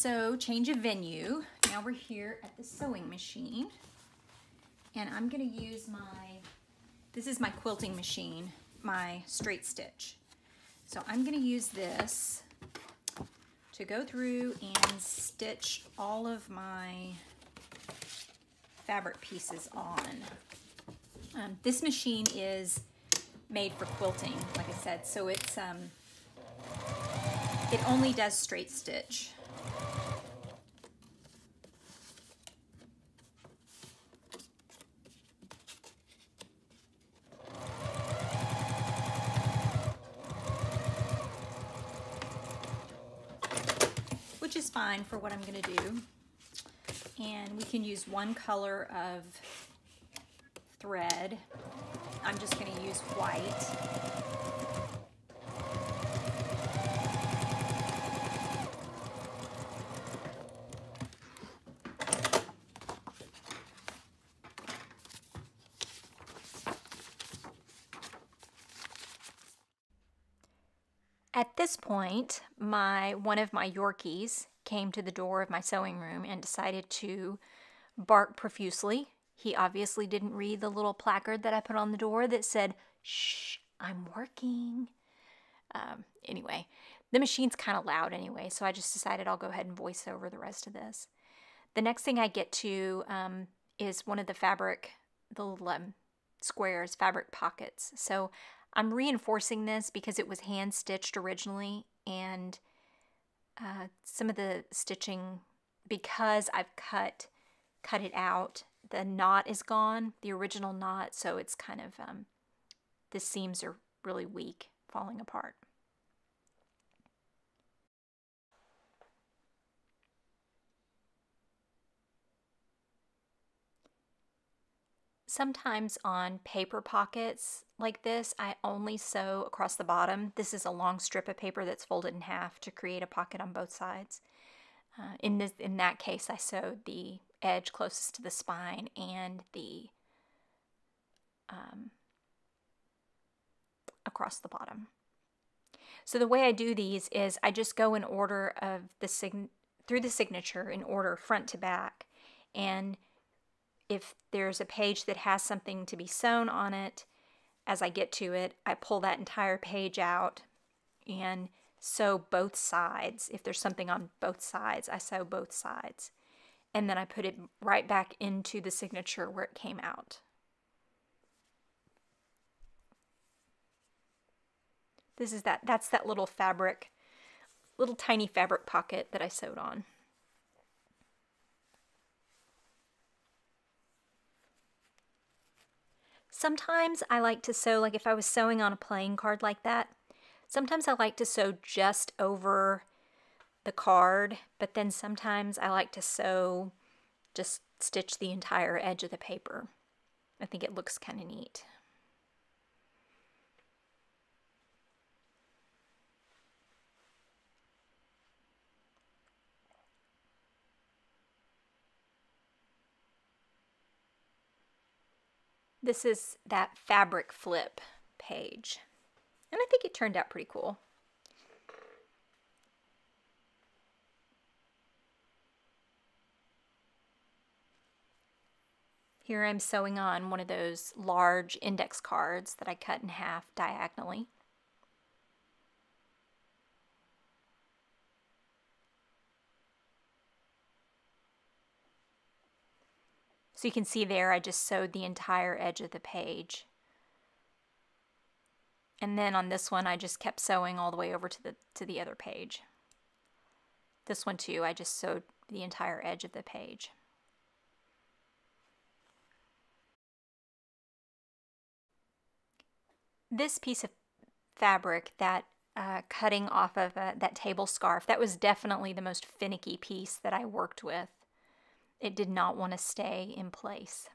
So change of venue. Now we're here at the sewing machine, and I'm gonna use this is my quilting machine, my straight stitch. So I'm gonna use this to go through and stitch all of my fabric pieces on. This machine is made for quilting, like I said, so it's it only does straight stitch. Which is fine for what I'm going to do. And we can use one color of thread. I'm just going to use white. At this point, one of my Yorkies came to the door of my sewing room and decided to bark profusely. He obviously didn't read the little placard that I put on the door that said, "Shh, I'm working." Anyway, the machine's kind of loud anyway, so I just decided I'll go ahead and voice over the rest of this. The next thing I get to is one of the little squares, fabric pockets. So I'm reinforcing this because it was hand stitched originally, and some of the stitching, because I've cut it out, the knot is gone, the original knot, so it's kind of, the seams are really weak, falling apart. Sometimes on paper pockets like this, I only sew across the bottom. This is a long strip of paper that's folded in half to create a pocket on both sides. In that case, I sewed the edge closest to the spine and the across the bottom. So the way I do these is I just go in order of through the signature in order front to back, and if there's a page that has something to be sewn on it, as I get to it, I pull that entire page out and sew both sides. If there's something on both sides, I sew both sides. And then I put it right back into the signature where it came out. That's that little tiny fabric pocket that I sewed on. Sometimes I like to sew, like if I was sewing on a playing card like that, sometimes I like to sew just over the card, but then sometimes I like to just stitch the entire edge of the paper. I think it looks kind of neat. This is that fabric flip page, and I think it turned out pretty cool. Here I'm sewing on one of those large index cards that I cut in half diagonally. So you can see there I just sewed the entire edge of the page. And then on this one I just kept sewing all the way over to the other page. This one too, I just sewed the entire edge of the page. This piece of fabric, that cutting off of that table scarf, that was definitely the most finicky piece that I worked with. It did not want to stay in place.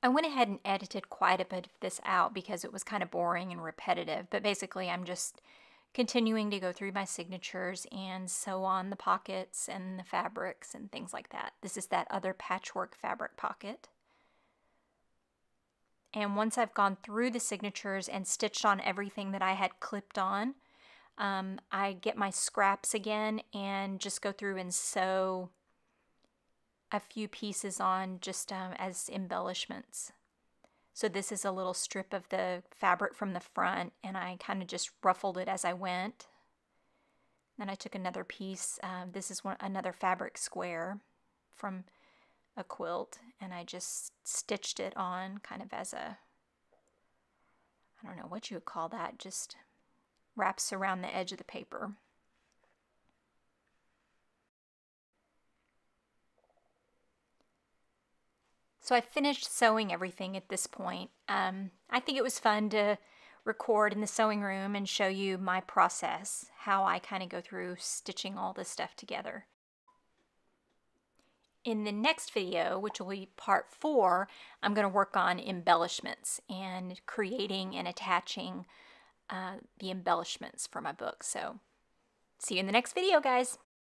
I went ahead and edited quite a bit of this out because it was kind of boring and repetitive, but basically I'm just continuing to go through my signatures and sew on the pockets and the fabrics and things like that. This is that other patchwork fabric pocket. And once I've gone through the signatures and stitched on everything that I had clipped on, I get my scraps again and just go through and sew a few pieces on just as embellishments. So this is a little strip of the fabric from the front, and I kind of just ruffled it as I went. Then I took another piece. This is another fabric square from a quilt, and I just stitched it on kind of as a, I don't know what you would call that, just wraps around the edge of the paper. So I finished sewing everything at this point. I think it was fun to record in the sewing room and show you my process, how I kind of go through stitching all this stuff together. In the next video, which will be part 4, I'm going to work on embellishments and creating and attaching the embellishments for my book. So see you in the next video, guys.